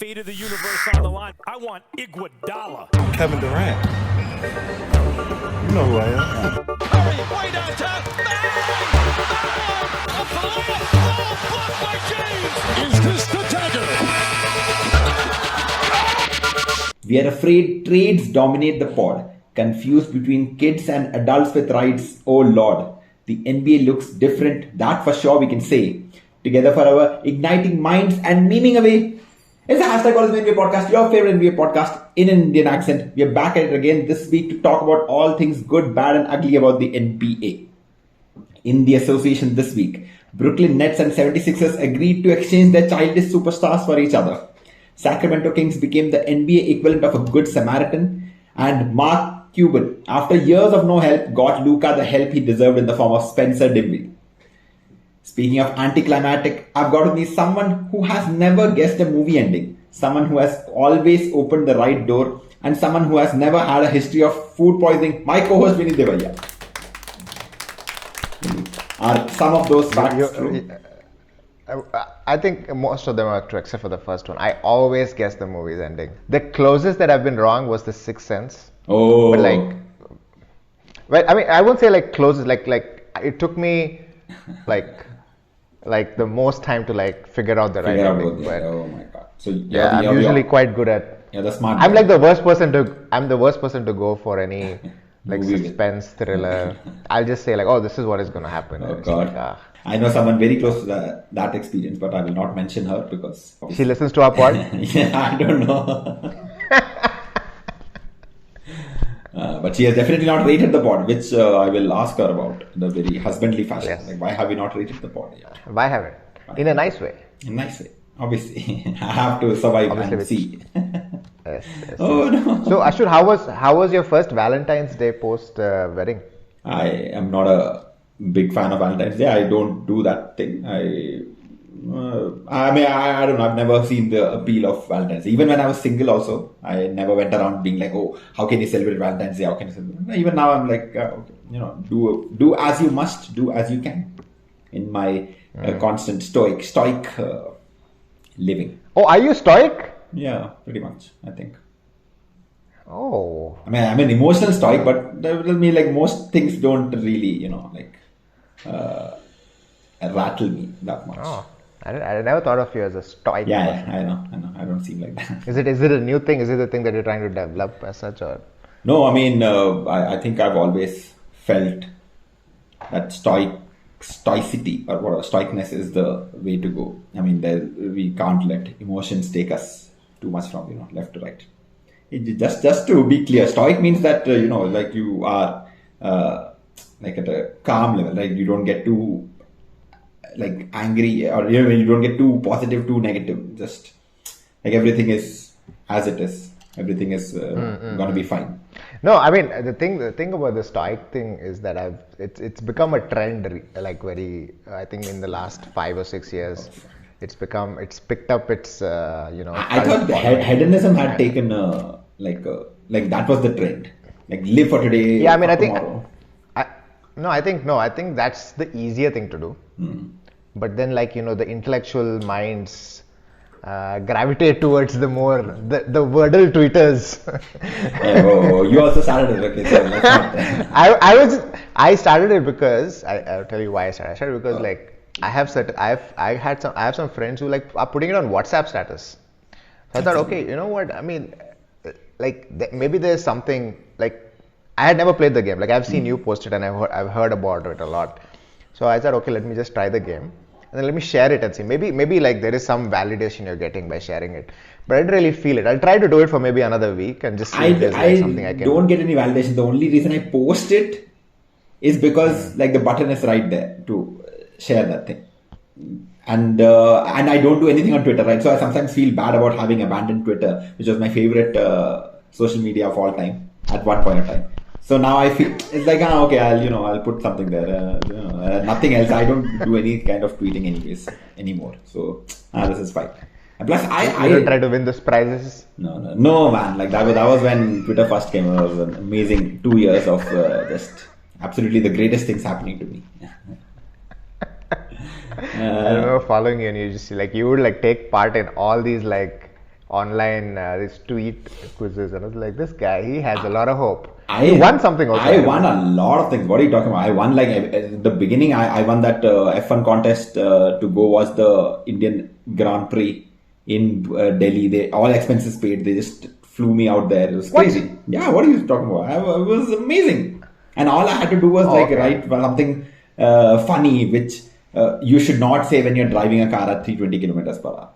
Fate of the universe on the line. I want Iguodala. Kevin Durant. You know who I am. Hurry, way downtown. Blocked by James. Is this the dagger? We are afraid trades dominate the pod. Confused between kids and adults with rights. Oh Lord, the NBA looks different. That for sure we can say. Together for our igniting minds and memeing away. It's the hashtag Always NBA podcast, your favorite NBA podcast in an Indian accent. We are back at it again this week to talk about all things good, bad, and ugly about the NBA. In the association this week, Brooklyn Nets and 76ers agreed to exchange their childish superstars for each other. Sacramento Kings became the NBA equivalent of a good Samaritan. And Mark Cuban, after years of no help, got Luka the help he deserved in the form of Spencer Dinwiddie. Speaking of anticlimactic, I've got with me someone who has never guessed a movie ending, someone who has always opened the right door, and someone who has never had a history of food poisoning. My co-host Vineet Devaya. Are some of those facts true? I think most of them are true, except for the first one. I always guess the movie's ending. The closest that I've been wrong was The Sixth Sense. Oh. But well, I mean, I won't say like closest. Like it took me like the most time to figure out the right ending. But oh my god! So I'm usually quite good at. Yeah, the smart. I'm like the worst person to. I'm the worst person to go for any suspense thriller. I'll just say oh, this is what is going to happen. Oh god! I know someone very close to that experience, but I will not mention her because she listens to our pod. Yeah, I don't know. But she has definitely not rated the pod, which I will ask her about in a very husbandly fashion. Yes. Why have you not rated the pod yet? Why haven't? In a nice way. In a nice way. Obviously. I have to survive and see. Yes, oh no. So Ashwin, how was your first Valentine's Day post wedding? I am not a big fan of Valentine's Day. I don't do that thing. I don't know. I've never seen the appeal of Valentine's Day. Even when I was single also, I never went around being like, oh, how can you celebrate Valentine's Day? How can you celebrate? Even now I'm like, okay, do as you must, do as you can. In my constant stoic living. Oh, are you stoic? Yeah, pretty much, I think. Oh. I mean, I'm an emotional stoic, but that will mean most things don't really, rattle me that much. Oh. I never thought of you as a stoic. Yeah, I know. I don't seem like that. Is it a new thing? Is it a thing that you're trying to develop as such, or? No, I mean, I think I've always felt that stoicity or stoicness is the way to go. I mean, we can't let emotions take us too much from left to right. Just to be clear, stoic means that you are at a calm level, right? You don't get too angry, or you don't get too positive, too negative. Just everything is as it is. Everything is gonna be fine. No, I mean the thing about the stoic thing is that it's become a trend. Very, I think in the last 5 or 6 years, it's picked up its I thought hedonism had taken that was the trend. Live for today. Yeah, I mean, I think that's the easier thing to do. But then the intellectual minds gravitate towards the wordle tweeters. You also started it. Okay, so let's not. I started it because I'll tell you why I started. I started because I have some friends who are putting it on WhatsApp status. So I thought, okay, you know what? I mean, maybe there's something I had never played the game. I've seen you post it and I've heard about it a lot. So I thought, okay, let me just try the game and then let me share it and see. Maybe there is some validation you're getting by sharing it. But I didn't really feel it. I'll try to do it for maybe another week and just see if there's something I can. Don't get any validation. The only reason I post it is because the button is right there to share that thing. And I don't do anything on Twitter, right? So I sometimes feel bad about having abandoned Twitter, which was my favorite social media of all time at one point in time. So now I feel it's okay, I'll put something there. Nothing else. I don't do any kind of tweeting anymore. So this is fine. And plus, I don't try to win those prizes. No, man. That was when Twitter first came. It was an amazing 2 years of just absolutely the greatest things happening to me. I remember following you, and you just you would take part in all these online these tweet quizzes, and I was like, this guy, he has a lot of hope. I He won something also. I won a lot of things. What are you talking about? I won like at the beginning. I won that F1 contest to go watch the Indian Grand Prix in Delhi. They all expenses paid. They just flew me out there. It was crazy. Yeah, what are you talking about? It was amazing. And all I had to do was write something funny, which you should not say when you're driving a car at 320 kilometers per hour.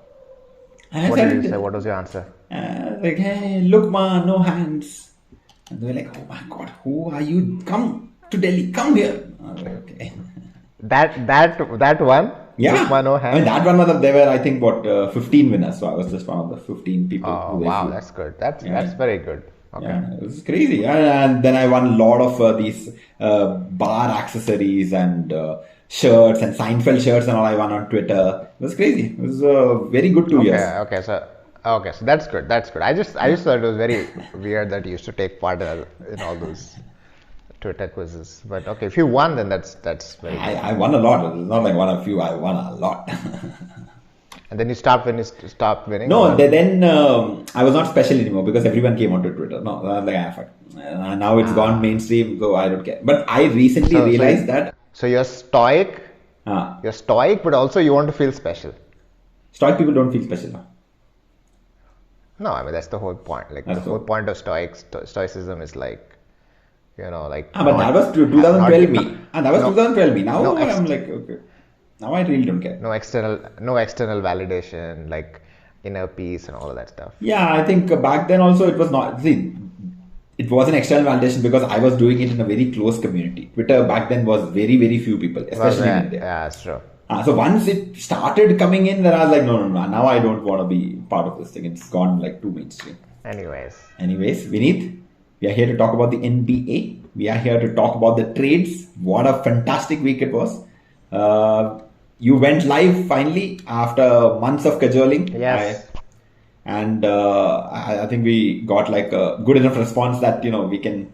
What did you say? What was your answer? Like, hey, look, ma, no hands. And they were like, oh my God, who are you? Come to Delhi, come here. I was like, okay. That one? Yeah. Look, ma, no hands. I mean, that one, there were, I think, 15 winners. So I was just one of the 15 people. Oh, wow, that's good. That's very good. Okay. Yeah, it was crazy. And then I won a lot of these bar accessories and shirts and Seinfeld shirts and all I won on Twitter. It was crazy. It was very good 2 years. Okay, so that's good. That's good. I just thought it was very weird that you used to take part in all those Twitter quizzes. But okay, if you won, then that's very good. I won a lot. It's not like one of few. I won a lot. And then you stopped when you stopped winning? No, then I was not special anymore because everyone came onto Twitter. No, I was like, fuck. Now it's gone mainstream, so I don't care. But I recently realized that. So you're stoic. You're stoic, but also you want to feel special. Stoic people don't feel special. No? No, I mean that's the whole point. Like the whole point of stoicism is like, like. But that was 2012 me. And that was 2012 me. Now I'm like, okay. Now I really don't care. No external validation, like inner peace and all of that stuff. Yeah, I think back then also it was not. See, it was an external validation because I was doing it in a very close community. Twitter back then was very, very few people, especially in India. Yeah, that's true. So once it started coming in, then I was like, no. Now I don't want to be part of this thing. It's gone like too mainstream. Anyways, Vineet, we are here to talk about the NBA. We are here to talk about the trades. What a fantastic week it was. You went live finally after months of cajoling. Yes. I think we got like a good enough response that we can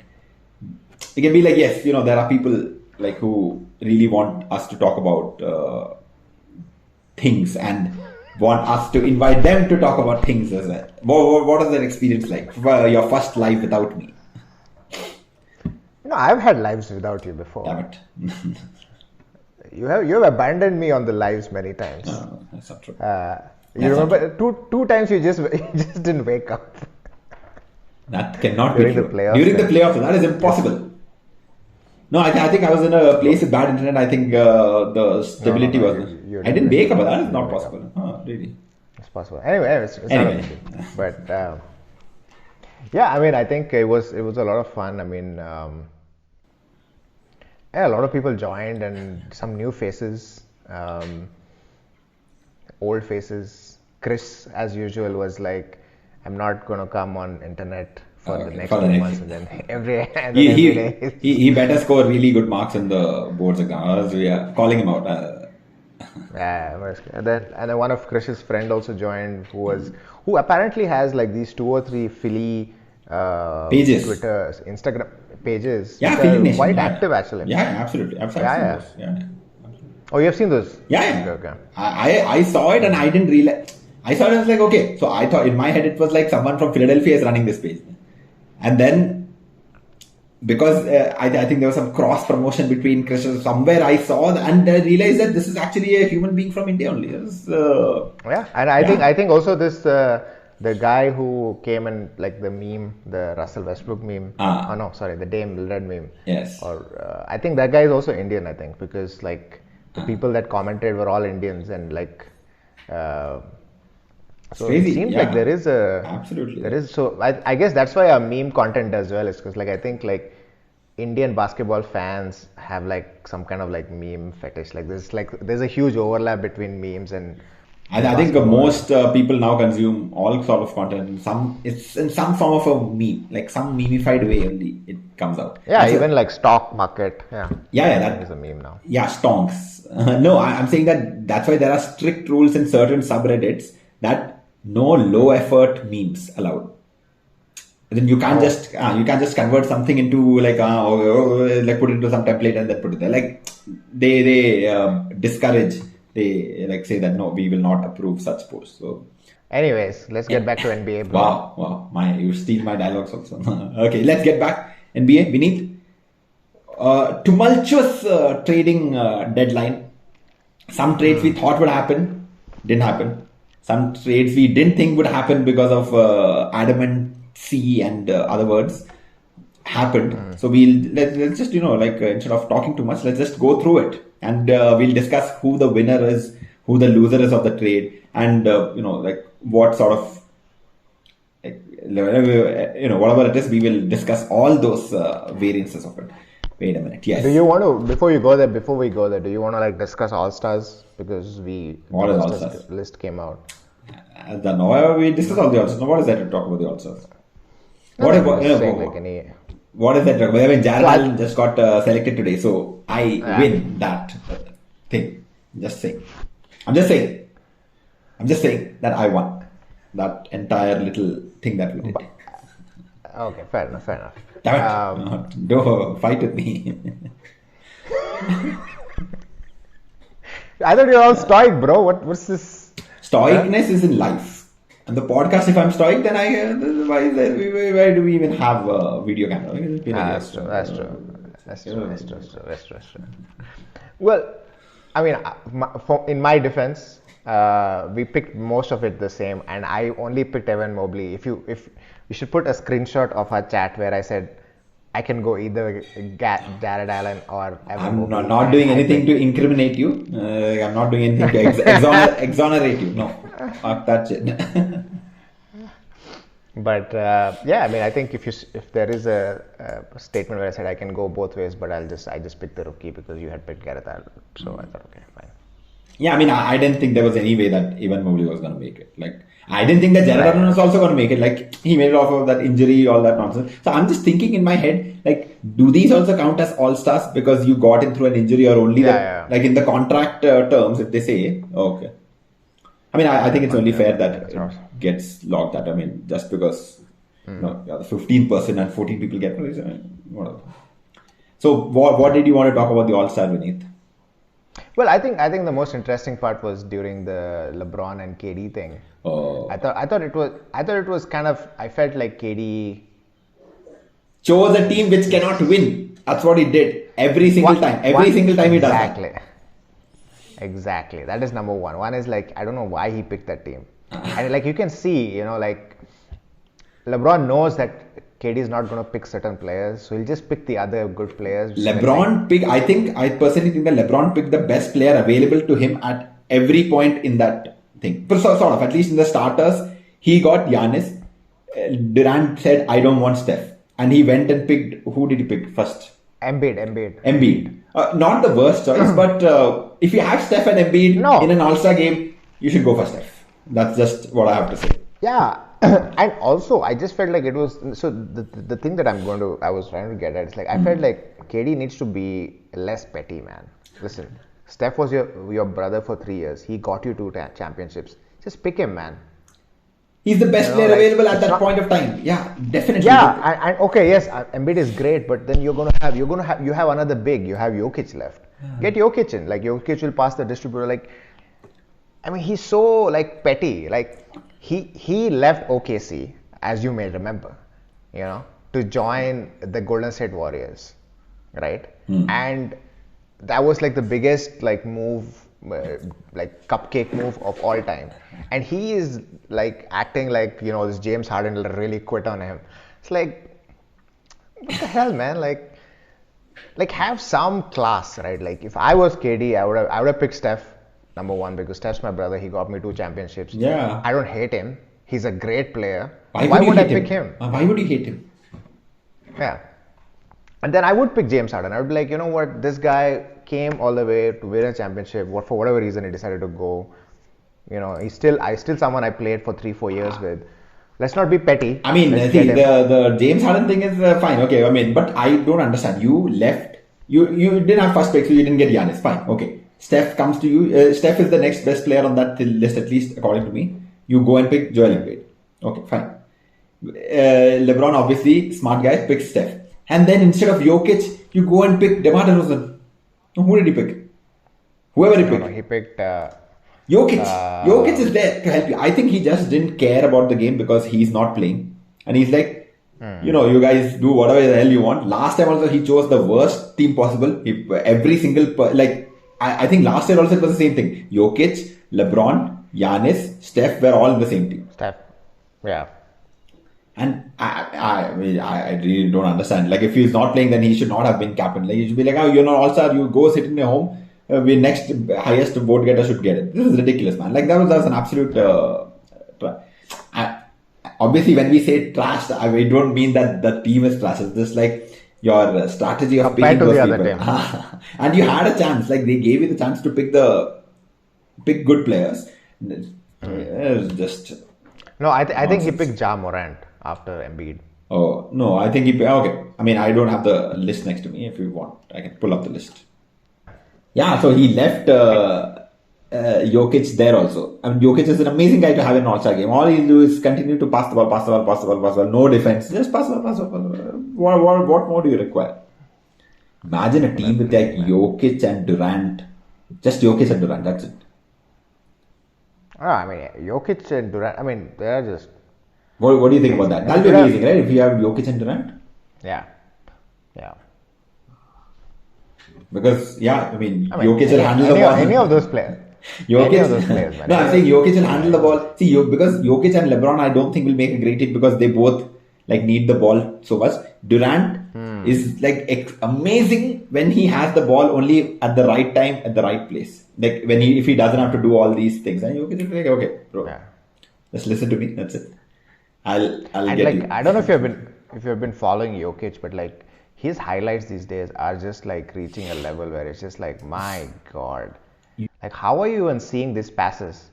be like, yes, there are people like who really want us to talk about things and want us to invite them to talk about things as well. What is that experience like? Your first live without me? I've had lives without you before. Damn it. You have abandoned me on the lives many times. No, that's not true. You remember two times you just didn't wake up. That cannot During be the true. playoffs, During the playoffs, that is impossible. No, I think I was in a place with bad internet. I think the stability was. I didn't wake up, but that is not possible. Oh, really? It's possible. Anyway, it's not an issue. But yeah, I mean, I think it was a lot of fun. I mean, a lot of people joined and some new faces, old faces. Chris, as usual, was like, I'm not going to come on internet for the next 2 months, and then every day. He better score really good marks in the boards exam. We are calling him out. Yeah, and then one of Krish's friend also joined, who apparently has like these 2 or 3 Philly pages, Twitter, Instagram pages. Yeah, Philly Nation, quite active actually. Yeah, absolutely. Yeah. Oh, you have seen those? Yeah. Okay. I saw it and I didn't realize. I saw it, I was like, okay. So I thought in my head it was like someone from Philadelphia is running this page. And then, because I think there was some cross promotion between Chris, somewhere I saw and I realized that this is actually a human being from India only. Yeah, and I think also this the guy who came and like the meme, the Russell Westbrook meme. Oh no, sorry, the Dame Lillard meme. Yes. Or I think that guy is also Indian. I think because like the people that commented were all Indians and like. So crazy. It seems like there is absolutely there is. So I guess that's why our meme content does well, is because like I think like Indian basketball fans have like some kind of like meme fetish. Like there's a huge overlap between memes and. I think most people now consume all sort of content. It's in some form of a meme, like some memeified way only it comes out. Yeah, that's even like stock market. Yeah, that is a meme now. Yeah, stonks. No, I'm saying that's why there are strict rules in certain subreddits that no low effort memes allowed. Then you can't just convert something into like like put it into some template and then put it there. Like they discourage they like say that no, we will not approve such posts. So Anyways, let's get back to NBA, bro. wow, you steal my dialogues also. Okay, let's get back. NBA, Vineet. Tumultuous trading deadline. Some trades we thought would happen, didn't happen. Some trades we didn't think would happen because of adamancy and other words happened. So let's just instead of talking too much, let's just go through it and we'll discuss who the winner is, who the loser is of the trade, and what sort of whatever it is, we will discuss all those variances of it. Wait a minute. Yes. Do you want to before we go there? Do you want to discuss All Stars because what is All Stars list came out? We discuss all the All Stars. What is that to talk about the All Stars? What is that? I mean, Jared Allen just got selected today, so I win that thing. I'm just saying that I won that entire little thing that we did. Okay, fair enough. Damn it. Don't fight with me. I thought you're all stoic, bro. What's this? Stoicness is in life. And the podcast, if I'm stoic, then why do we even have a video camera? That's true. Well, I mean, in my defense, we picked most of it the same, and I only picked Evan Mobley. If you should put a screenshot of our chat where I said I can go either Jared Allen or Evan Mobley. I'm not doing anything to incriminate you. I'm not doing anything to exonerate you. No, fuck that shit. But I mean, I think if there is a statement where I said I can go both ways, but I just picked the rookie because you had picked Gareth Allen, so I thought okay, fine. Yeah, I mean, I didn't think there was any way that Evan Mobley was going to make it. Like, I didn't think that Jared Allen was also going to make it. Like, he made it off of that injury, all that nonsense. So I'm just thinking in my head, like, do these also count as all-stars because you got in through an injury or only like in the contract terms, if they say, okay. I mean, I think it's only fair that it gets logged that. I mean, just because the 15% and 14 people get praise, I mean, whatever. So what did you want to talk about the All-Star, Vineet? Well, I think the most interesting part was during the LeBron and KD thing. Oh. I thought it was kind of, I felt like KD chose a team which cannot win. That's what he did every single time. Every single time he does that. Exactly. That is number one. One is like, I don't know why he picked that team. And like you can see, like LeBron knows that KD is not going to pick certain players, so he'll just pick the other good players. I personally think that LeBron picked the best player available to him at every point in that thing. But sort of, at least in the starters, he got Giannis. Durant said, I don't want Steph. And he went and picked, who did he pick first? Embiid. Not the worst choice, but if you have Steph and Embiid in an All-Star game, you should go for Steph. That's just what I have to say. Yeah. And also, I just felt like it was, so the thing that I was trying to get at is like, I felt like KD needs to be less petty, man. Listen, Steph was your brother for 3 years. He got you 2 championships. Just pick him, man. He's the best player available at that point of time. Yeah, definitely. Yeah, and okay, yes, Embiid is great, but then you have another big. You have Jokic left. Get Jokic in. Like Jokic will pass the distributor. Like, I mean, he's so like petty. Like he left OKC, as you may remember, to join the Golden State Warriors, right? And that was like the biggest like move. Like cupcake move of all time, and he is like acting like this James Harden will really quit on him. It's like, what the hell, man? Like have some class, right? Like if I was KD, I would have picked Steph number one because Steph's my brother. He got me 2 championships. Yeah, I don't hate him. He's a great player. Why would I pick him? Why would you hate him? Yeah. And then I would pick James Harden. I would be like, you know what, this guy came all the way to win a championship. For whatever reason he decided to go. He's still someone I played for 3-4 years with. Let's not be petty. I mean, the James Harden thing is fine. Okay, I mean, but I don't understand. You left. You didn't have first pick, so you didn't get Giannis. Fine. Okay. Steph comes to you. Steph is the next best player on that list, at least according to me. You go and pick Joel Embiid. Okay, fine. LeBron, obviously, smart guy, picks Steph. And then instead of Jokic, you go and pick DeMar DeRozan. Who did he pick? Whoever he No, picked. no, he picked. Jokic. Jokic is there to help you. I think he just didn't care about the game because he's not playing. And he's like, you guys do whatever the hell you want. Last time also he chose the worst team possible. Every single, I think last year also it was the same thing. Jokic, LeBron, Giannis, Steph were all in the same team. Steph. Yeah. And I really don't understand. Like, if he's not playing, then he should not have been captain. Like, he should be like, oh, you're not all-star, you go sit in your home. We next highest vote getter should get it. This is ridiculous, man. Like, that was an absolute. Obviously, when we say trash, we don't mean that the team is trash. It's just like your strategy of Compared picking to those the other people. team. And you had a chance. Like, they gave you the chance to pick good players. It's just. No, I think he picked Ja Morant after Embiid. Oh no, I think he. Okay, I mean, I don't have the list next to me. If you want, I can pull up the list. Yeah, so he left Jokic there also. I mean, Jokic is an amazing guy to have in an All-Star game. All he'll do is continue to pass the ball. No defense. Just pass the ball. What more do you require? Imagine a team with like Jokic and Durant. Just Jokic and Durant, that's it. Oh, I mean, Jokic and Durant, I mean, they're just... What do you think about that? That'll be amazing, right? If you have Jokic and Durant. Yeah. Because, I mean Jokic will handle the any, ball. Any of those players. Jokic, any of those players, man. No, I'm saying Jokic will handle the ball. See, because Jokic and LeBron, I don't think will make a great team because they both like need the ball so much. Durant is like amazing when he has the ball only at the right time at the right place. Like if he doesn't have to do all these things, and Jokic is like, okay, bro, just listen to me. That's it. I'll get like, you. I don't know if you've been following Jokic, but like his highlights these days are just like reaching a level where it's just like, my God, like how are you even seeing these passes?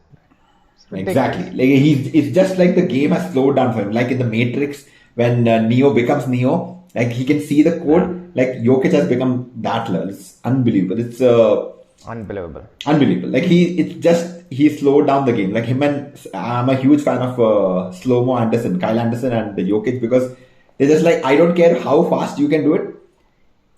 Exactly. Like it's just like the game has slowed down for him. Like in the Matrix, when Neo becomes Neo, like he can see the code. Like Jokic has become that level. It's unbelievable. It's unbelievable. Like he slowed down the game. Like him and I'm a huge fan of Kyle Anderson and Jokic because they're just like, I don't care how fast you can do it.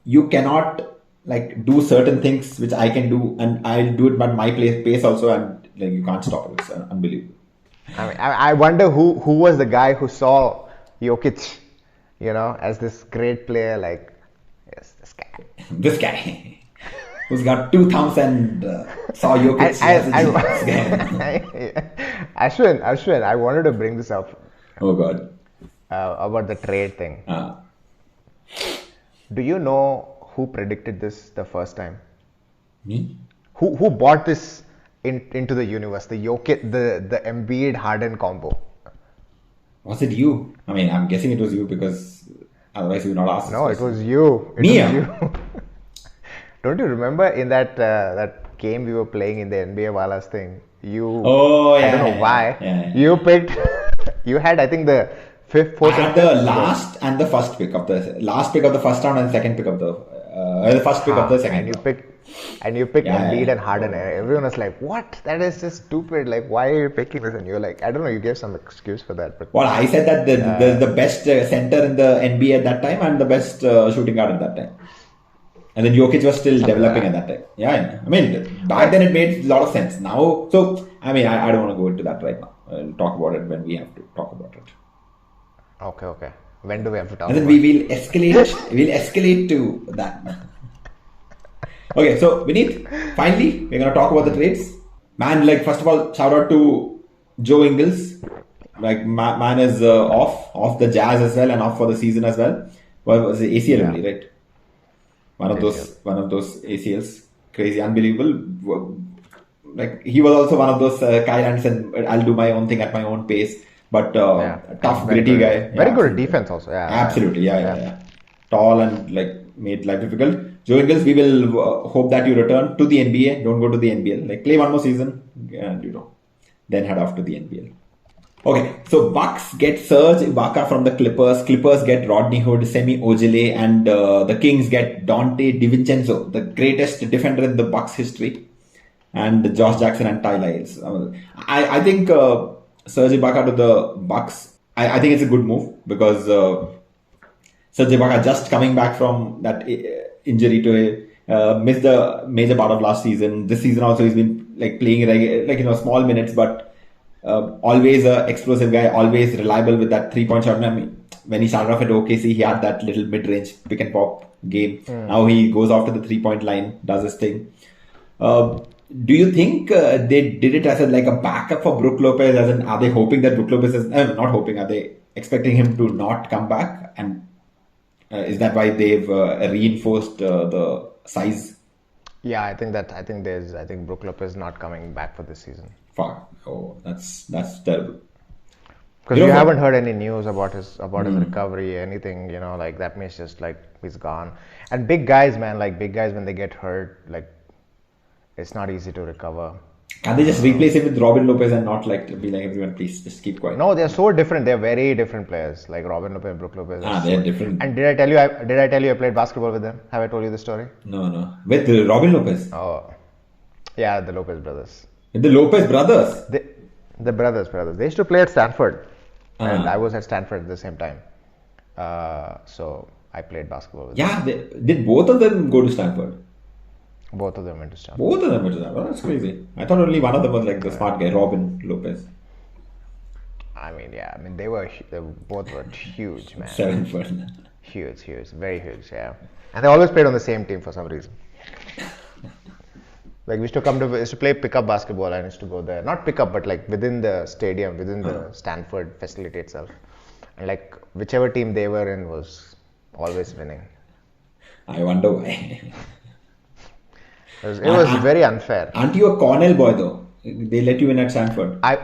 You cannot like do certain things which I can do, and I'll do it at my pace also, and like you can't stop it. It's unbelievable. I mean, I wonder who was the guy who saw Jokic, as this great player. Like, yes, this guy. Who's got 2 thumbs and saw Jokic. Ashwin, I wanted to bring this up. Oh God. About the trade thing. Do you know who predicted this the first time? Me? Who brought this into the universe? The Jokic, the Embiid Harden combo. Was it you? I mean, I'm guessing it was you because otherwise you would not ask. No, it was you. Me? Don't you remember in that game we were playing in the NBA Wallace thing? Oh yeah. I don't know why. Yeah. You picked. You had, I think, the fifth. I had the last and the first pick of the first round and second pick of the first pick of the second. And you picked Embiid and Harden. Everyone was like, "What? That is just stupid. Like, why are you picking this?" And you're like, "I don't know." You gave some excuse for that, but well, I said that the best center in the NBA at that time and the best shooting guard at that time. And then Jokic was still developing at that time. Yeah. I mean, back then it made a lot of sense. Now, so I mean, I don't want to go into that right now. I'll talk about it when we have to talk about it. Okay. When do we have to talk? And then we will escalate. We'll escalate to that. Okay, so Vineet, finally, we're gonna talk about the trades. Man, like first of all, shout out to Joe Ingles. Like man is off the Jazz as well and off for the season as well. Well, was the ACL only, right? One of those ACLs, crazy, unbelievable. Like he was also one of those Kyle Anderson. I'll do my own thing at my own pace, but tough, gritty guy. Very good at defense also. Yeah, absolutely. Yeah. Tall and like made life difficult. Joe Ingles, we will hope that you return to the NBA. Don't go to the NBL. Like play one more season, and then head off to the NBL. Okay, so Bucks get Serge Ibaka from the Clippers. Clippers get Rodney Hood, Semi Ojeleye, and the Kings get Dante DiVincenzo, the greatest defender in the Bucks history, and Josh Jackson and Ty Lyles. I think Serge Ibaka to the Bucks. I think it's a good move because Serge Ibaka just coming back from that injury to Missed the major part of last season. This season also he's been like playing small minutes, but always a explosive guy, always reliable with that 3-point shot. I mean, when he started off at OKC, he had that little mid-range pick and pop game. Now he goes off to the 3-point line, does his thing. Do you think they did it as a backup for Brook Lopez? As in, are they hoping that Brook Lopez is not hoping? Are they expecting him to not come back? And is that why they've reinforced the size? Yeah, I think Brook Lopez is not coming back for this season. Fuck! Oh, that's terrible. Because you haven't heard any news about his recovery, anything, that means just like he's gone. And big guys, man, when they get hurt, it's not easy to recover. Can they just replace him with Robin Lopez and not be like everyone, please just keep quiet? No, they're so different. They're very different players. Like Robin Lopez and Brook Lopez. They're different. And did I tell you I played basketball with them? Have I told you the story? No. With Robin Lopez? Oh, yeah, the Lopez brothers. With the Lopez brothers? The brothers. They used to play at Stanford. And I was at Stanford at the same time. So I played basketball with them. Yeah, did both of them go to Stanford? Both of them went to Stanford. Both of them went to Stanford. That's crazy. I thought only one of them was the smart guy, Robin Lopez. They both were huge, man. 7 foot. Huge, very huge, yeah. And they always played on the same team for some reason. We used to play pickup basketball and used to go there. Not pickup, but within the stadium, within the Stanford facility itself. And whichever team they were in was always winning. I wonder why. It was very unfair. Aren't you a Cornell boy though? They let you in at Stanford. I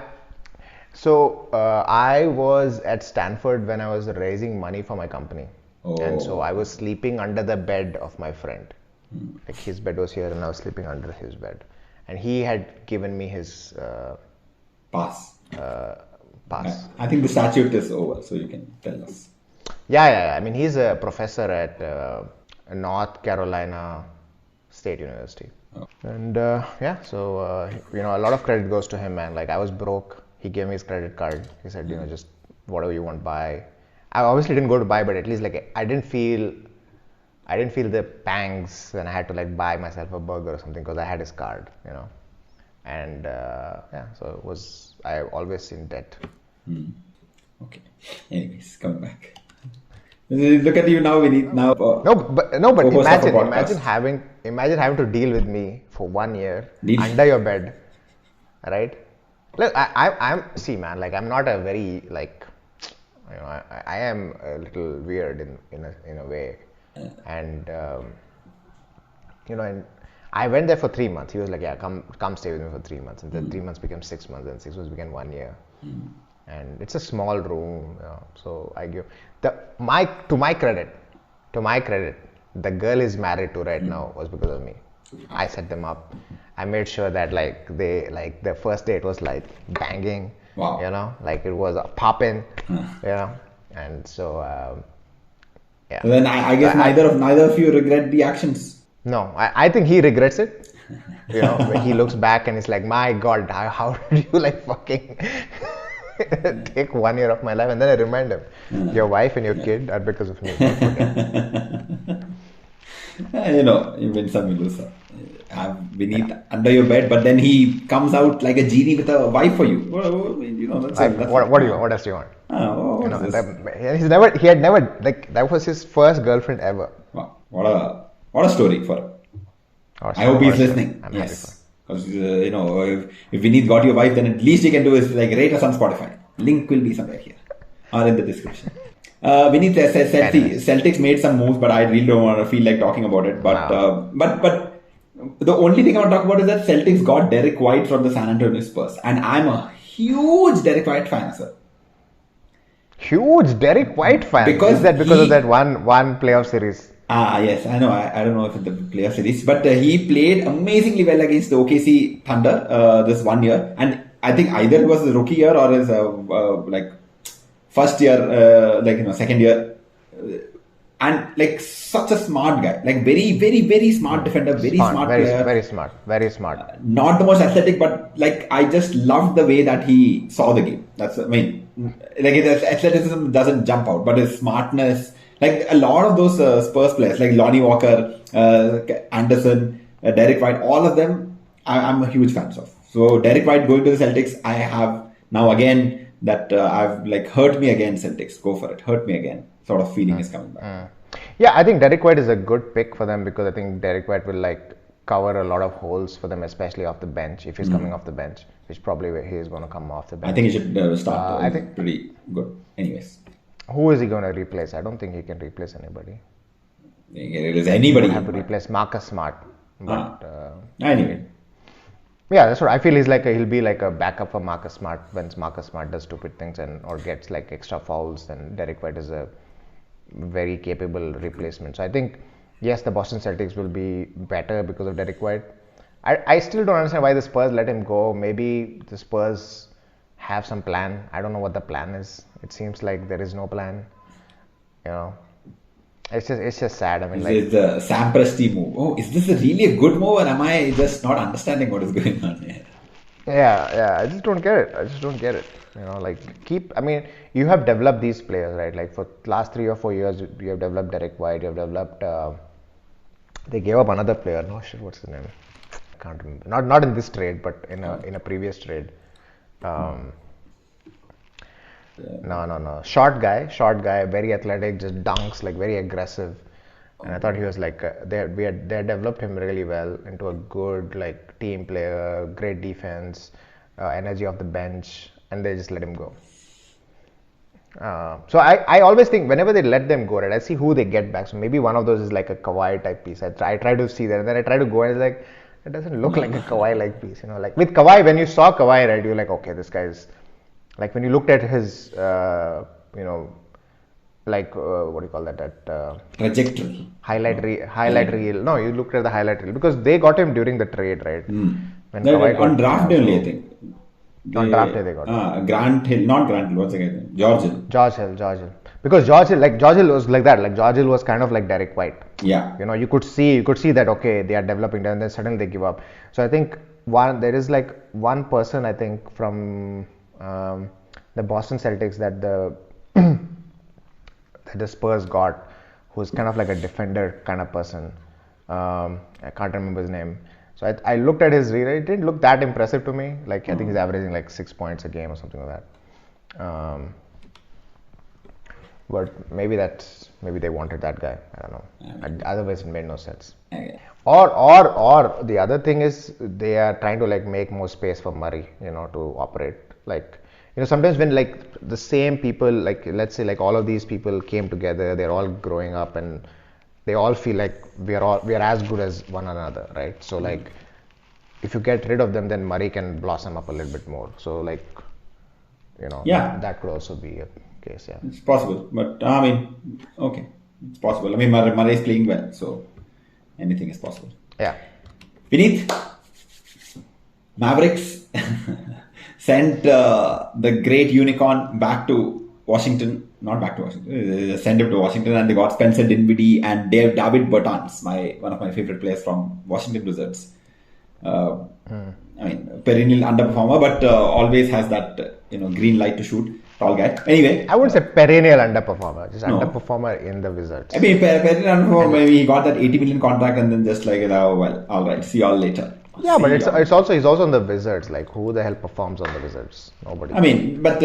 was at Stanford when I was raising money for my company. Oh. And so I was sleeping under the bed of my friend. His bed was here and I was sleeping under his bed. And he had given me his pass. Pass. I think the statute is over, so you can tell us. Yeah. He's a professor at North Carolina State University. Oh. And so a lot of credit goes to him, man. I was broke. He gave me his credit card. He said, just whatever you want, buy. I obviously didn't go to buy, but at least I didn't feel the pangs when I had to buy myself a burger or something because I had his card, And so I always in debt. Okay. Anyways, come back. Look at you now, Vineet. Now. But imagine having to deal with me for 1 year under your bed, right? Look, see, man. I'm not a very I am a little weird in a way, and and I went there for 3 months. He was like, yeah, come stay with me for 3 months, and then 3 months became 6 months, and 6 months became 1 year. And it's a small room, so I give to my credit, the girl he's married to right now was because of me. I set them up. I made sure that the first date was banging. Wow. It was a poppin', and so yeah. So then I guess neither of you regret the actions. No, I think he regrets it. When he looks back and he's like, my God, how did you fucking take 1 year of my life? And then I remind him, your wife and your kid are because of me. You win some, you lose some. Vineet under your bed, but then he comes out like a genie with a wife for you. What else do you want? He had never that was his first girlfriend ever. Wow, what a story for him. I hope he's listening. I'm yes, because if Vineet got your wife, then at least he can do is rate us on Spotify. Link will be somewhere here or in the description. Vineet said Celtics made some moves, but I really don't want to feel like talking about it. But the only thing I want to talk about is that Celtics got Derek White from the San Antonio Spurs, and I'm a huge Derek White fan, sir. Huge Derek White fan. Is that because of that one playoff series? Yes, I know. I don't know if it's the playoff series, but he played amazingly well against the OKC Thunder this 1 year, and I think either it was his rookie year or his first year, second year, and such a smart guy, very, very, very smart defender, very smart player, very smart. Not the most athletic, but I just loved the way that he saw the game. like his athleticism doesn't jump out, but his smartness, like a lot of those Spurs players, like Lonnie Walker, Anderson, Derek White, all of them, I'm a huge fan of. So Derek White going to the Celtics, I have now again that I've like hurt me again. Celtics, go for it, hurt me again. Sort of feeling is coming back. Yeah, I think Derek White is a good pick for them because I think Derek White will like cover a lot of holes for them, especially off the bench if he's coming off the bench, which probably where he is going to come off the bench. I think he should start. I think pretty good. Anyways, who is he going to replace? I don't think he can replace anybody. It is anybody. He have to replace Marcus Smart. But, anyway. Yeah, that's what I feel. He'll be like a backup for Marcus Smart when Marcus Smart does stupid things or gets like extra fouls. And Derek White is a very capable replacement. So I think yes, the Boston Celtics will be better because of Derek White. I still don't understand why the Spurs let him go. Maybe the Spurs have some plan. I don't know what the plan is. It seems like there is no plan. You know, it's just sad. I mean, It's the Sam Presti move. Oh, is this really a good move, or am I just not understanding what is going on here? Yeah. I just don't get it. You know, like I mean, you have developed these players, right? Like for last 3 or 4 years, you have developed Derek White. You have developed. They gave up another player. No shit, what's his name? I can't remember. Not in this trade, but in a previous trade. No. Short guy, very athletic, just dunks, like very aggressive. And I thought he was like they developed him really well into a good like team player, great defense, energy off the bench, and they just let him go. So I always think whenever they let them go, right, I see who they get back. So maybe one of those is like a Kawhi type piece. I try to see that, and then I try to go and it's like it doesn't look like a Kawhi like piece. You know, like with Kawhi, when you saw Kawhi, right, you're like, okay, this guy's like when you looked at his like what do you call that Trajectory. highlight reel. No, you looked at the highlight reel because they got him during the trade, right? When Kawhi on draft day only, I think. On draft day they got him. Grant Hill, not Grant Hill. What's the guy's name? George Hill. Because George Hill was like that. Like George Hill was kind of like Derek White. Yeah. You know, you could see that okay, they are developing, and then suddenly they give up. So I think there is like one person I think from the Boston Celtics that the Spurs got, who's kind of like a defender kind of person. I can't remember his name. So I looked at his reel. It didn't look that impressive to me. Like I think he's averaging like 6 points a game or something like that. But maybe they wanted that guy. I don't know. Otherwise, it made no sense. Okay. Or the other thing is they are trying to like make more space for Murray, you know, to operate. Like, you know, sometimes when like the same people, like let's say like all of these people came together, they're all growing up and they all feel like we are as good as one another, right? So like if you get rid of them, then Murray can blossom up a little bit more. So like, you know, that could also be a case. Yeah, it's possible, but I mean, okay, it's possible. I mean, Murray is playing well, so anything is possible. Yeah. Vineet, Mavericks sent the great unicorn back to Washington. Not back to Washington. Sent him to Washington, and they got Spencer Dinwiddie and David Bertans, one of my favorite players from Washington Wizards. I mean, perennial underperformer, but always has that green light to shoot. Tall guy. Anyway, I wouldn't say perennial underperformer, just underperformer in the Wizards. I mean, perennial underperformer. Maybe he got that 80 million contract, and then just like, well, all right, see y'all later. Yeah, but it's also he's also on the Wizards. Like, who the hell performs on the Wizards? Nobody. I mean, but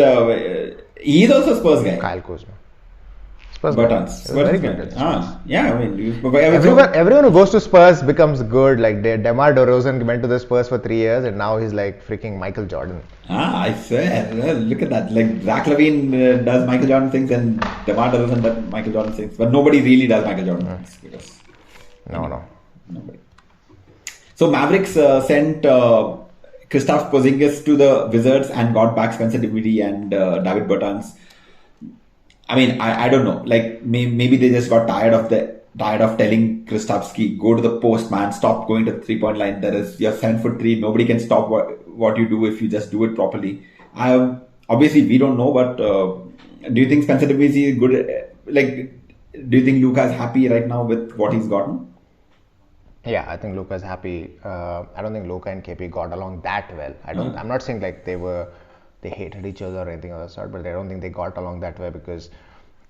he's also a Spurs guy. Kyle Kuzma. Bertans. Very good. Yeah, I mean, everyone who goes to Spurs becomes good. Like DeMar DeRozan went to the Spurs for 3 years, and now he's like freaking Michael Jordan. I swear. Look at that. Like Zach LaVine does Michael Jordan things, and DeMar DeRozan does Michael Jordan things, but nobody really does Michael Jordan things because nobody. So Mavericks sent Kristaps Porzingis to the Wizards and got back Spencer Dinwiddie and David Bertans. I mean, I don't know. Like maybe they just got tired of telling Kristaps, go to the post, man. Stop going to the 3-point line. You're 7'3". Nobody can stop what you do if you just do it properly. Obviously we don't know, but do you think Spencer Dinwiddie is good? Like, do you think Luka is happy right now with what he's gotten? Yeah, I think Luka's happy. I don't think Luka and KP got along that well. I'm not saying like they were they hated each other or anything of that sort, but I don't think they got along that way because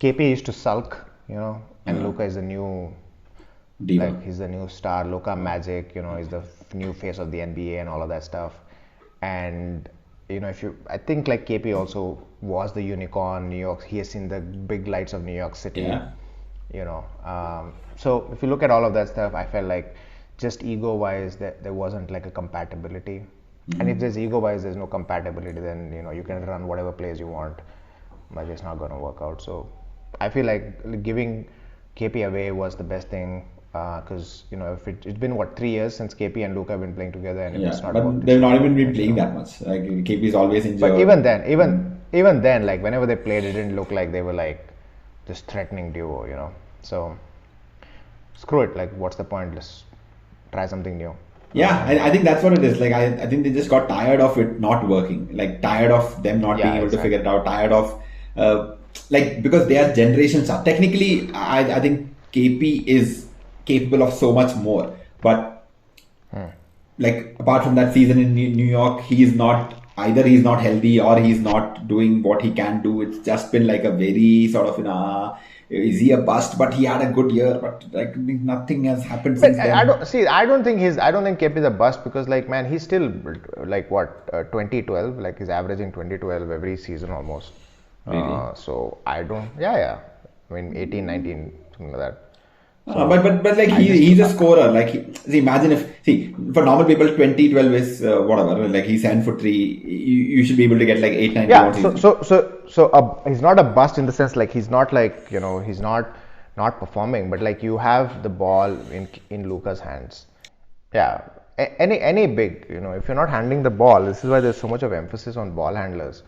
KP used to sulk, and Luka is the new Diva. like he's the new star. Luka Magic, is the new face of the NBA and all of that stuff. And I think like KP also was the unicorn, New York. He has seen the big lights of New York City. So if you look at all of that stuff, I felt like just ego-wise, there wasn't like a compatibility. And if there's ego-wise, there's no compatibility, then you can run whatever plays you want, but it's not going to work out. So I feel like giving KP away was the best thing. Because if it's been 3 years since KP and Luka have been playing together, and it's not. But they've not even been playing that much. Like KP is always injured. But even then, like whenever they played, it didn't look like they were like this threatening duo, So screw it. Like, what's the point? Let's try something new. Yeah, I think that's what it is. Like I think they just got tired of it not working. Like tired of them not being able to figure it out. Tired of because they are generations. Technically, I think KP is capable of so much more, but like apart from that season in New York, he's not healthy or he's not doing what he can do. It's just been like a very sort of is he a bust? But he had a good year, but like nothing has happened since then. I don't think KP is a bust because like man, he's still like 2012, like he's averaging 2012 every season almost. Really? So I don't. I mean 18, 19, something like that. So, but like he's a scorer. Like imagine for normal people 2012 is whatever. Like he's 7'3". You should be able to get like 8, 9. Yeah. So he's not a bust in the sense like he's not like he's not performing, but like you have the ball in Luka's hands. Yeah. Any big if you're not handling the ball, this is why there's so much of emphasis on ball handlers.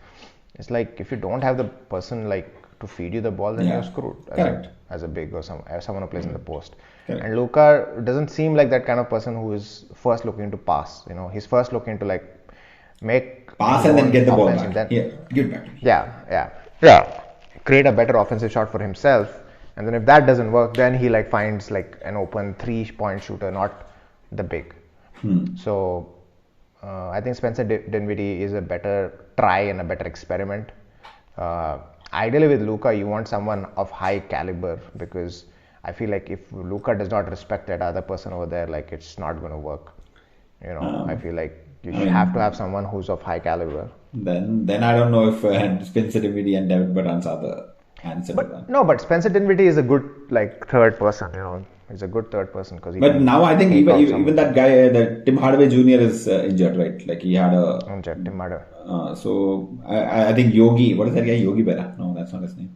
It's like if you don't have the person like to feed you the ball, then you're screwed. As a big or someone who plays in the post. Correct. And Luka doesn't seem like that kind of person who is first looking to pass. He's first looking to like make pass and then get the ball back. Then, give it back. Yeah. Create a better offensive shot for himself, and then if that doesn't work, then he like finds like an open 3-point shooter, not the big. So I think Spencer Dinwiddie is a better try and a better experiment. Ideally with Luka, you want someone of high caliber because I feel like if Luka does not respect that other person over there, like it's not going to work. I feel like you have to have someone who's of high caliber. Then I don't know if Spencer Dinwiddie and David Bertans are the answer to that. No, but Spencer Dinwiddie is a good like third person. He's a good third person because. But now I think even that guy, that Tim Hardaway Jr. is injured, right? Like he had a injured Tim Hardaway. So I think Yogi. What is that guy? Yogi Berra? No, that's not his name.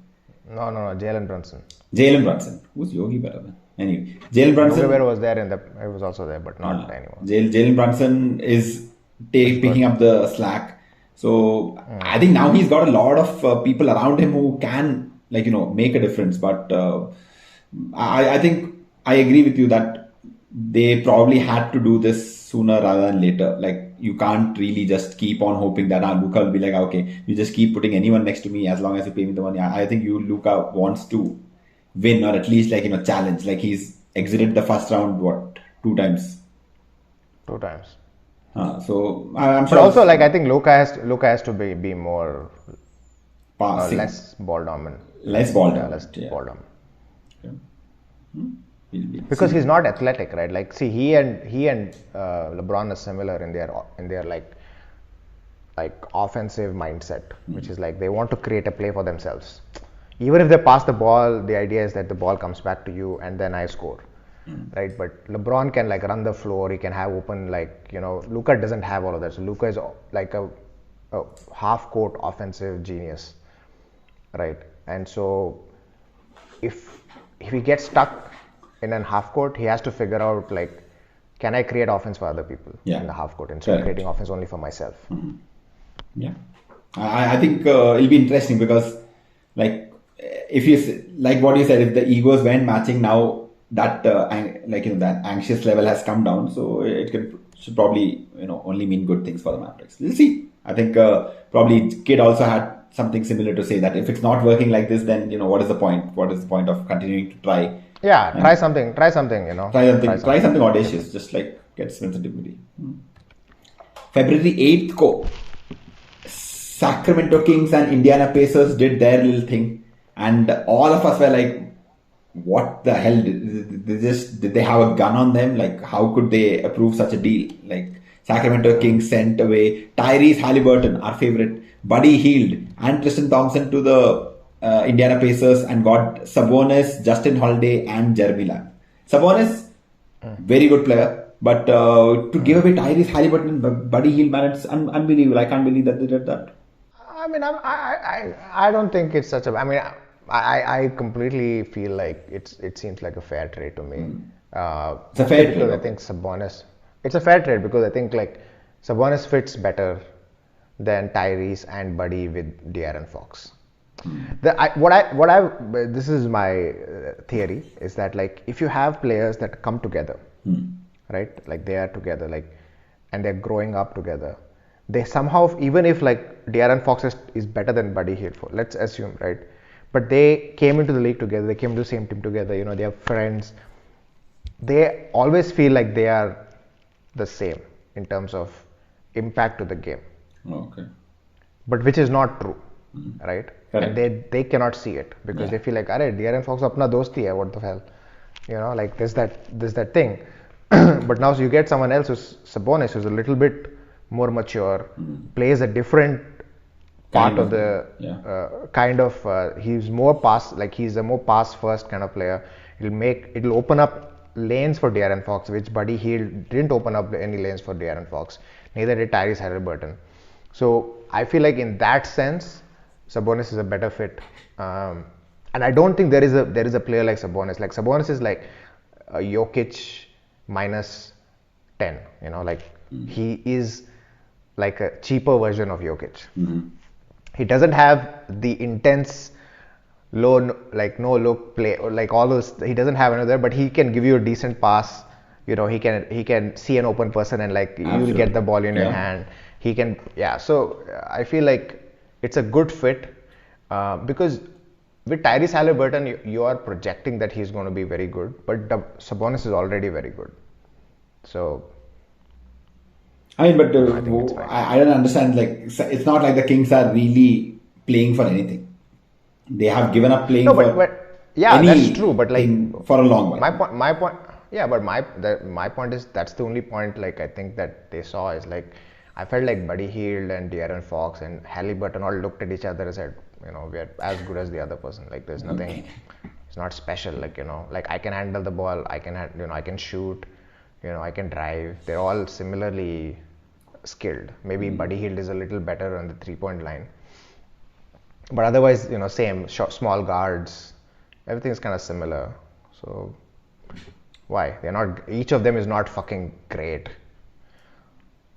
No. Jalen Brunson. Jalen Brunson. Who's Yogi Berra then? Anyway, Jalen Brunson. Yogi Berra was there he was also there, but not anymore. Jalen Brunson is picking up the slack. So I think now he's got a lot of people around him who can make a difference. But I think I agree with you that they probably had to do this sooner rather than later. Like you can't really just keep on hoping that Luka will be like, okay, you just keep putting anyone next to me as long as you pay me the money. I think Luka wants to win or at least challenge. Like he's exited the first round 2 times. 2 times. So I'm sure. But also I think Luka has to be more less ball dominant. Less ball dominant. Ball dominant. Okay. Because he's not athletic, right? Like, see, he and LeBron are similar in their like offensive mindset, which is like they want to create a play for themselves. Even if they pass the ball, the idea is that the ball comes back to you and then I score, right? But LeBron can like run the floor. He can have open Luka doesn't have all of that. So Luka is like a half-court offensive genius, right? And so if he gets stuck in a half court, he has to figure out can I create offense for other people in the half court instead of creating offense only for myself. Yeah, I think it'll be interesting because if you like what you said, if the egos weren't matching now, that that anxious level has come down, so it should probably only mean good things for the Mavericks. We'll see. I think probably Kid also had something similar to say that if it's not working like this, then what is the point? What is the point of continuing to try? Yeah, try something. Try something audacious. Just get Spencer Dinwiddie. February 8th Sacramento Kings and Indiana Pacers did their little thing, and all of us were like, what the hell? Did they have a gun on them? Like, how could they approve such a deal? Like, Sacramento Kings sent away Tyrese Halliburton, our favorite, Buddy Hield, and Tristan Thompson to the Indiana Pacers, and got Sabonis, Justin Holiday, and Jeremy Lamb. Sabonis, very good player. But to give away Tyrese Halliburton and Buddy Hield, man, it's unbelievable. I can't believe that they did that. I mean, I don't think it's such a. I mean, I completely feel like it seems like a fair trade to me. It's a fair trade. Because I think Sabonis. It's a fair trade because I think like Sabonis fits better than Tyrese and Buddy with De'Aaron Fox. This is my theory is that like if you have players that come together, right? Like they are together, like, and they're growing up together. They somehow, even if like De'Aaron Fox is better than Buddy Hield, let's assume, right? But they came into the league together. They came to the same team together. You know, they are friends. They always feel like they are the same in terms of impact to the game. Okay. But which is not true, right? Correct. And they cannot see it because they feel like, "Arey, De'Aaron Fox apna dosti hai. What the hell?" You know, like there's that thing. But now so you get someone else who's Sabonis, who's a little bit more mature, plays a different part of the he's more pass, like he's a more pass first kind of player. It'll open up lanes for De'Aaron Fox, which Buddy Hield didn't open up any lanes for De'Aaron Fox. Neither did Tyrese Halliburton. So I feel like in that sense, Sabonis is a better fit. And I don't think there is a player like Sabonis. Like Sabonis is like a Jokic minus 10. You know, like he is like a cheaper version of Jokic. He doesn't have the intense no look play or like all those. He doesn't have another, but he can give you a decent pass. You know, he can see an open person and like you will get the ball in your hand. He can, so I feel like it's a good fit because with Tyrese Halliburton, you are projecting that he's going to be very good, but Sabonis is already very good. So I mean, but I don't understand. Like, it's not like the Kings are really playing for anything. They have given up playing that's true. But like for a long while. My point. Yeah, but my point is that's the only point. Like I think that they saw is like I felt like Buddy Hield and De'Aaron Fox and Halliburton all looked at each other and said, you know, we're as good as the other person. Like there's nothing. It's not special. Like, you know, like I can handle the ball. I can shoot. You know, I can drive. They're all similarly skilled. Maybe Buddy Hield is a little better on the 3-point line, but otherwise, you know, same small guards. Everything's kind of similar. So why they're not? Each of them is not fucking great.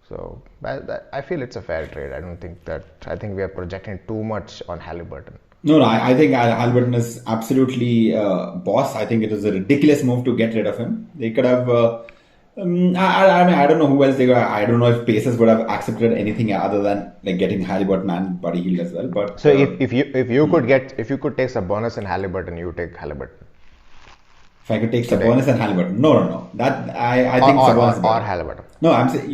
So I feel it's a fair trade. I think we are projecting too much on Halliburton. No, I think Halliburton is absolutely boss. I think it is a ridiculous move to get rid of him. They could have. I mean, I don't know who else they got. I don't know if Pacers would have accepted anything other than like getting Halliburton and Buddy Hield as well. But so if you could take Sabonis and Halliburton, you would take Halliburton. If I could take Sabonis and Halliburton, no. That I think Sabonis or Halliburton. No, I'm saying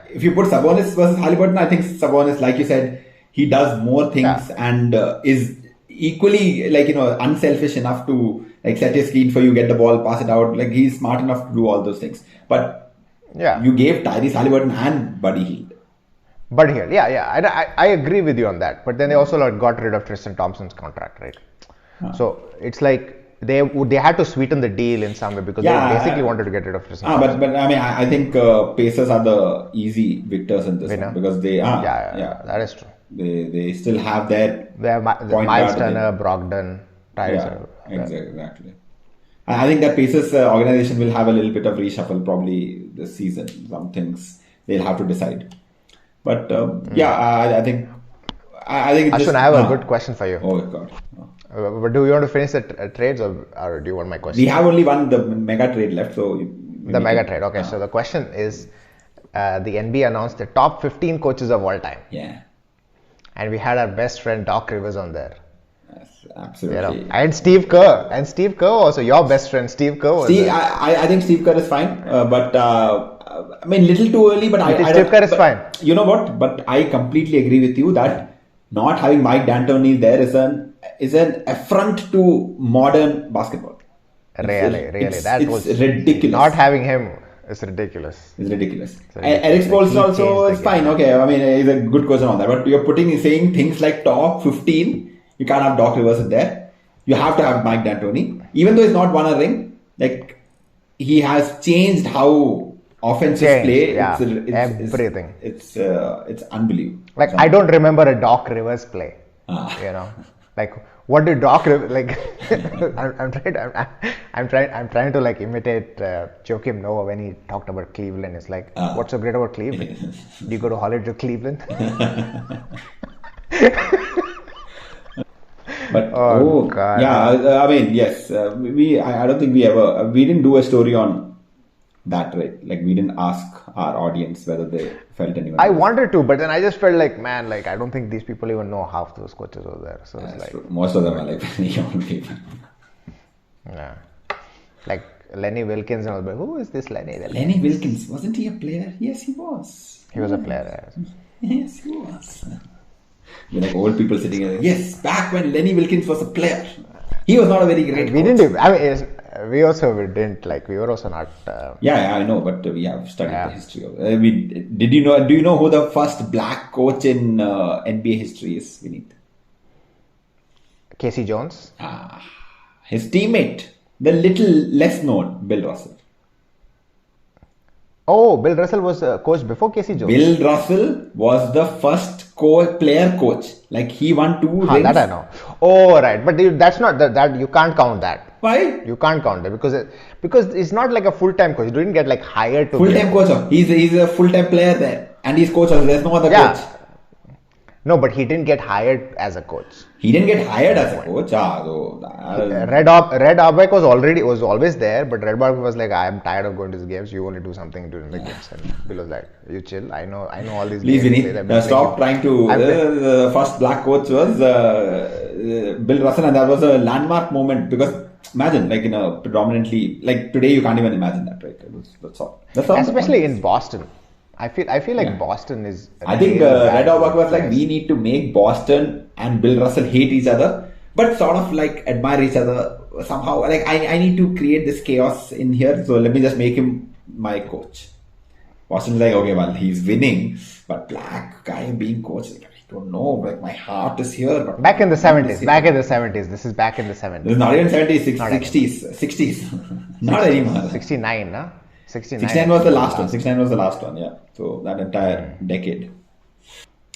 if you put Sabonis versus Halliburton, I think Sabonis, like you said, he does more things and is equally like, you know, unselfish enough to like set a screen for you, get the ball, pass it out. Like he's smart enough to do all those things. But you gave Tyrese Halliburton and Buddy Hield. Buddy Hield, I agree with you on that. But then they also got rid of Tristan Thompson's contract, right? So it's like they had to sweeten the deal in some way because they basically wanted to get rid of Tristan Thompson. But I mean, I think Pacers are the easy victors in this one because they are. That is true. They still have their. They have Miles Turner, Brogdon, Tyrese. Exactly. I think that Pacers organization will have a little bit of reshuffle probably this season. Some things they'll have to decide. But I think. Ashwin, I have a good question for you. Oh God. But do you want to finish the trades or do you want my question? We have only the mega trade left, so the mega trade. Okay, so the question is, the NBA announced the top 15 coaches of all time. Yeah. And we had our best friend Doc Rivers on there. Yes, absolutely. You know, and Steve Kerr. And Steve Kerr also, your best friend Steve Kerr was there. I think Steve Kerr is fine, but I mean, little too early. But Steve Kerr is fine. You know what? But I completely agree with you that not having Mike D'Antoni there is an affront to modern basketball. Really, that it's was ridiculous. Not having him is ridiculous. It's ridiculous. It's ridiculous. Eric Spoelstra He also changed is the fine. game. Okay, I mean he's a good coach and all that. But you're saying things like top 15. You can't have Doc Rivers in there. You have to have Mike D'Antoni, even though he's not won a ring. Like he has changed how offenses play. Yeah, It's everything. It's unbelievable. Like I don't remember a Doc Rivers play. Ah. You know, like what did Doc Rivers like? I'm trying to like imitate Joakim Noah when he talked about Cleveland. It's like, what's so great about Cleveland? Do you go to holiday to Cleveland? But God. yeah, I mean yes, I don't think we didn't do a story on that, right? Like we didn't ask our audience whether they felt anyone. I wanted to, but then I just felt like, man, like I don't think these people even know half those coaches over there. So it's like true. Most of them are like very young people. yeah, like Lenny Wilkins and all. But who is this Lenny? Lenny Wilkins, wasn't he a player? Yes, he was. He was a player. Yes, he was. You're like old people sitting there. Yes, back when Lenny Wilkins was a player, he was not a very great. We coach. didn't. I mean, we also didn't like. We were also not. Yeah, I know, but we have studied the history of. Did you know? Do you know who the first black coach in NBA history is, Vineet? Casey Jones. His teammate, the little less known Bill Russell. Oh, Bill Russell was coach before Casey Jones. Bill Russell was the first player coach. Like he won 2 rings. That I know. Oh, right. But that's not that you can't count that. Why? You can't count it because it's not like a full-time coach. You didn't get like hired to full-time coach. He's a full-time player there, and he's coach. There's no other coach. No, but he didn't get hired as a coach. He didn't get hired as a coach. Red Auerbach was always there, but Red Auerbach was like, I am tired of going to these games. You only do something during the games. And Bill was like, you chill. I know all these Please, games. Vineet, stop trying to. The first black coach was Bill Russell, and that was a landmark moment because imagine, like in a predominantly like today, you can't even imagine that, right? That's all. Especially in Boston. I feel like Boston is. I think Red Auerbach was like, we need to make Boston and Bill Russell hate each other, but sort of like admire each other somehow. Like I need to create this chaos in here, so let me just make him my coach. Boston's like, okay, well, he's winning, but black guy being coach, like, I don't know, like my heart is here. But back in the 70s. Back in the 70s. This is back in the 70s. This is not even 70s, 60s. Not anymore. 69, no? 69 was the last one. 69 was the last one, yeah. So that entire decade.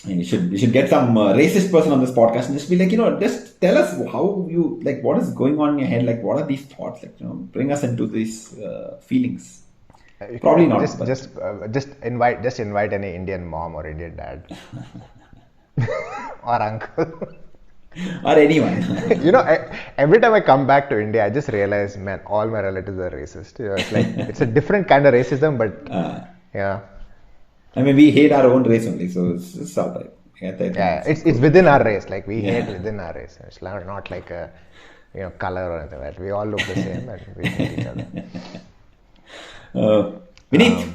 And you should get some racist person on this podcast and just be like, just tell us how you, like, what is going on in your head? Like, what are these thoughts? Like, bring us into these feelings. Probably not. Just invite any Indian mom or Indian dad. Or uncle. Or anyone. Every time I come back to India, I just realize, man, all my relatives are racist. It's like it's a different kind of racism, but yeah. I mean, we hate our own race only, so it's all right. It's within our race. Like we hate within our race. It's not like a color or anything. Right? We all look the same and we hate each other. Vineet,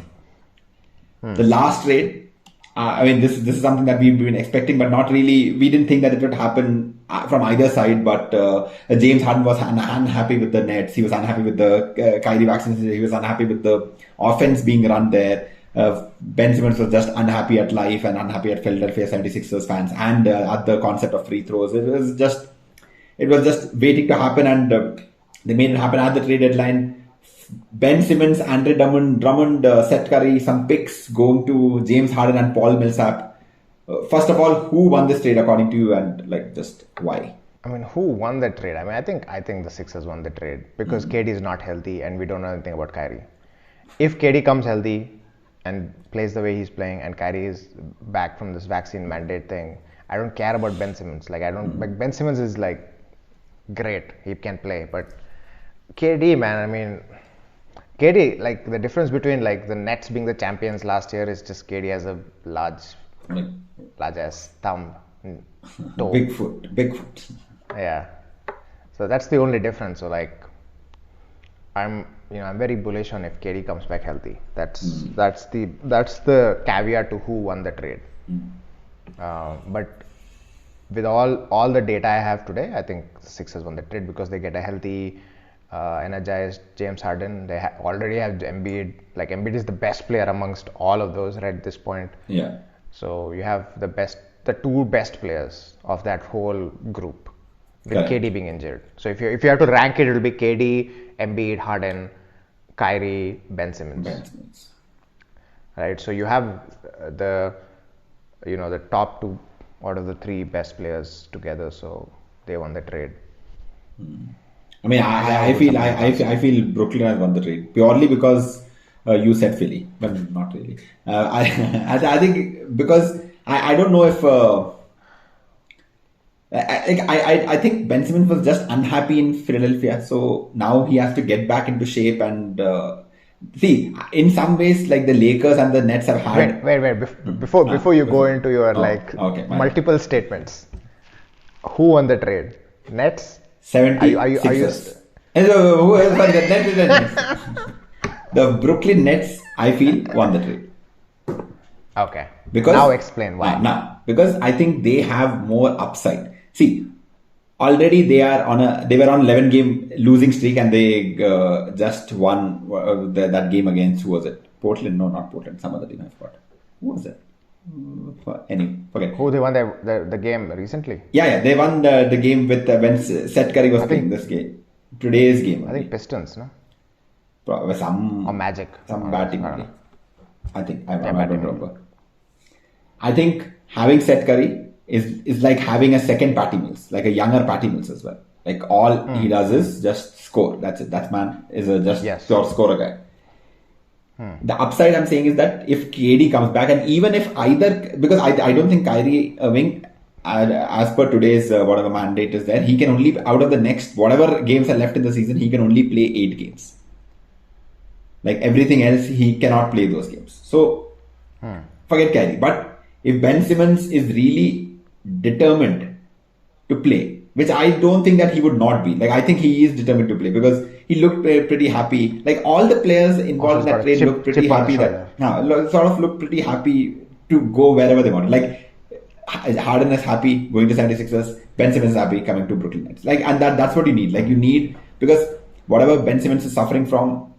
the last trade. I mean, this is something that we've been expecting, but not really. We didn't think that it would happen from either side. But James Harden was unhappy with the Nets. He was unhappy with the Kyrie vaccines. He was unhappy with the offense being run there. Ben Simmons was just unhappy at life and unhappy at Philadelphia 76ers fans and at the concept of free throws. It was just waiting to happen, and they made it happen at the trade deadline. Ben Simmons, Andre Drummond, Seth Curry, some picks going to James Harden and Paul Millsap. First of all, who won this trade according to you, and like just why? I mean, who won the trade? I mean, I think the Sixers won the trade because KD is not healthy and we don't know anything about Kyrie. If KD comes healthy and plays the way he's playing, and Kyrie is back from this vaccine mandate thing, I don't care about Ben Simmons. Like like Ben Simmons is like great, he can play, but KD, man, I mean. KD, like the difference between like the Nets being the champions last year is just KD has a large ass thumb, toe. Bigfoot. Yeah. So that's the only difference. So like, I'm very bullish on if KD comes back healthy. That's the caveat to who won the trade. But with all the data I have today, I think the Sixers won the trade because they get a healthy, energized James Harden. They already have Embiid. Like Embiid is the best player amongst all of those right at this point. Yeah. So you have the two best players of that whole group, with Correct. KD being injured. So if you have to rank it, it'll be KD, Embiid, Harden, Kyrie, Ben Simmons. Right. So you have the top two out of the three best players together. So they won the trade. I mean, I feel Brooklyn has won the trade purely because you said Philly, but not really. I think because I don't know if I think Ben Simmons was just unhappy in Philadelphia, so now he has to get back into shape and see. In some ways, like the Lakers and the Nets have had. Wait. Before you go into your multiple statements, who won the trade? Nets. 76ers. The Brooklyn Nets, I feel, won the trade. Okay. Because now explain why. Now, because I think they have more upside. See, already they were on 11 game losing streak and they just won that game against, who was it? Portland? No, not Portland. Some other team I forgot. Who was it? Anyway, forget. Who they won the game recently? Yeah, they won the game with when Seth Curry was playing this game. Today's game. I think Pistons, no? Some or Magic. Some bad team. I think I don't remember. I think having Seth Curry is like having a second Patty Mills, like a younger Patty Mills as well. Like all he does is just score. That's it. That man is a pure scorer guy. The upside I'm saying is that if KD comes back, and even if because I don't think Kyrie Irving, as per today's whatever mandate is there, he can only, out of the next whatever games are left in the season, he can only play 8 games. Like everything else, he cannot play those games. So forget Kyrie. But if Ben Simmons is really determined to play, which I don't think that he would not be. Like I think he is determined to play because he looked pretty happy. Like all the players involved in that trade looked pretty happy. Sort of looked pretty happy to go wherever they want. Like Harden is happy going to 76ers. Ben Simmons is happy coming to Brooklyn Nets. Like, and that's what you need. Like you need, because whatever Ben Simmons is suffering from,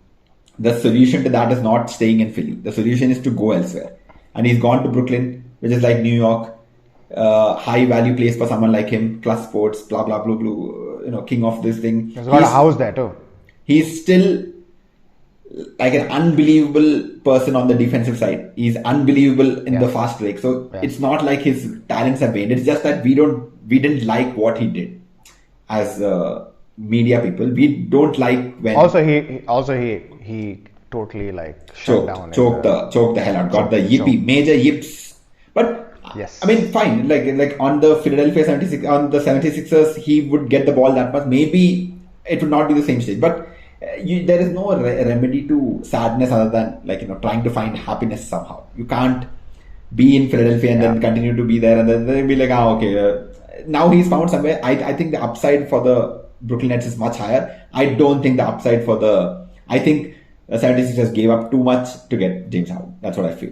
the solution to that is not staying in Philly. The solution is to go elsewhere. And he's gone to Brooklyn, which is like New York. High value place for someone like him, plus sports, blah blah blah blah, king of this thing. There's got a house there too. He's still like an unbelievable person on the defensive side. He's unbelievable in the fast break. So it's not like his talents have waned. It's just that we didn't like what he did as media people. We don't like when he totally like choked the hell out. Got the major yips, but. Yes. I mean, fine. Like on the Philadelphia 76ers, he would get the ball that much. Maybe it would not be the same stage, but there is no remedy to sadness other than trying to find happiness somehow. You can't be in Philadelphia and then continue to be there and then be like, okay. Now he's found somewhere. I think the upside for the Brooklyn Nets is much higher. I don't think the upside I think the 76ers gave up too much to get James Harden. That's what I feel.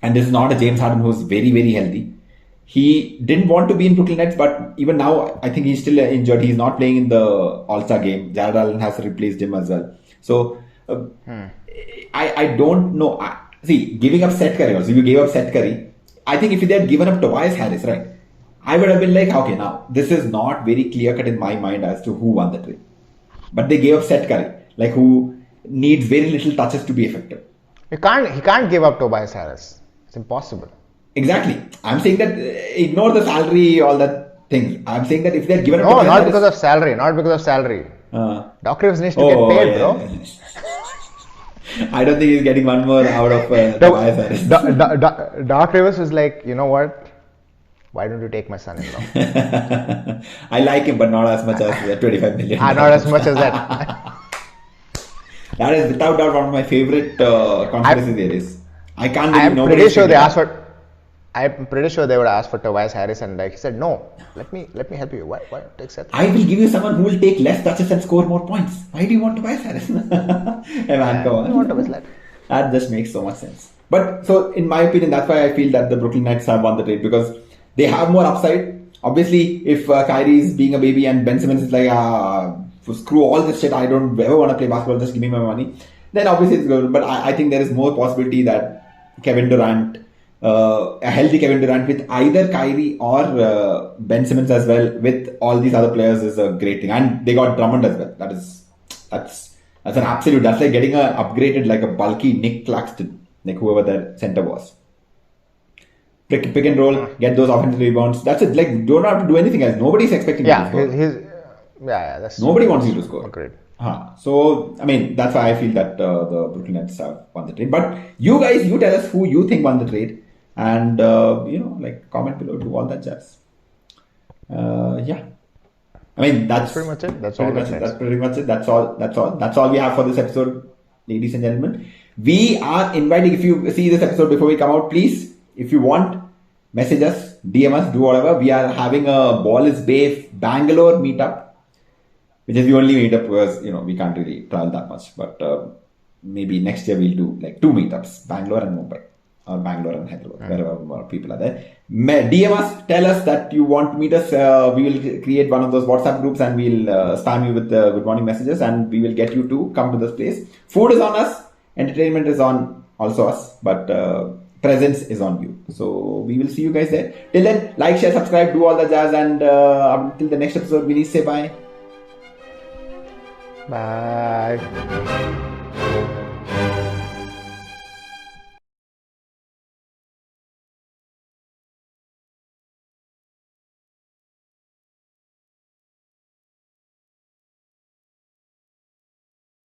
And this is not a James Harden who's very, very healthy. He didn't want to be in Brooklyn Nets, but even now, I think he's still injured. He's not playing in the All-Star game. Jared Allen has replaced him as well. So, I don't know. See, giving up Seth Curry also. You gave up Seth Curry. I think if they had given up Tobias Harris, right, I would have been like, okay, now, this is not very clear-cut in my mind as to who won the trade. But they gave up Seth Curry, like who needs very little touches to be effective. He can't give up Tobias Harris. It's impossible. Exactly. I'm saying that ignore the salary, all that thing. I'm saying that if they're given up... No, not because of salary. Not because of salary. Doc Rivers needs to get paid, bro. I don't think he's getting one more out of Tobias Harris. Doc Rivers is like, you know what? Why don't you take my son-in-law? I like him, but not as much as 25 million. Not as much as that. That is without doubt one of my favorite conspiracy theories. I can't believe I'm pretty sure they would ask for Tobias Harris, and like he said, no, let me help you. Why take Seth? I will give you someone who will take less touches and score more points. Why do you want Tobias Harris? Hey man, come on. I want Tobias Harris. That just makes so much sense. But so in my opinion, that's why I feel that the Brooklyn Nets have won the trade, because they have more upside Obviously, if Kyrie is being a baby and Ben Simmons is like, screw all this shit, I don't ever want to play basketball, just give me my money, then obviously it's good. But I think there is more possibility that Kevin Durant, a healthy Kevin Durant with either Kyrie or Ben Simmons as well, with all these other players, is a great thing. And they got Drummond as well. That's an absolute. That's like getting a upgraded, like a bulky Nick Claxton, like whoever their center was. Pick and roll, get those offensive rebounds. That's it. Like, don't have to do anything else. Nobody's expecting you to score. That's Nobody wants you to score. Great. So, I mean, that's why I feel that the Brooklyn Nets have won the trade. But you guys, you tell us who you think won the trade, and like comment below, do all that jazz. Yeah. I mean, that's pretty much it. That's pretty much it. That's all we have for this episode, ladies and gentlemen. We are inviting, if you see this episode before we come out, please, if you want, message us, DM us, do whatever. We are having a Ball is Bay Bangalore meetup, which is the only meetup because, we can't really travel that much. But maybe next year we'll do like 2 meetups, Bangalore and Mumbai, or Bangalore and Hyderabad, wherever more people are there. DM us, tell us that you want to meet us. We will create one of those WhatsApp groups and we'll spam you with good morning messages, and we will get you to come to this place. Food is on us, entertainment is on also us, but presence is on you. So we will see you guys there. Till then, like, share, subscribe, do all the jazz, and until the next episode, we need to say bye. Bye.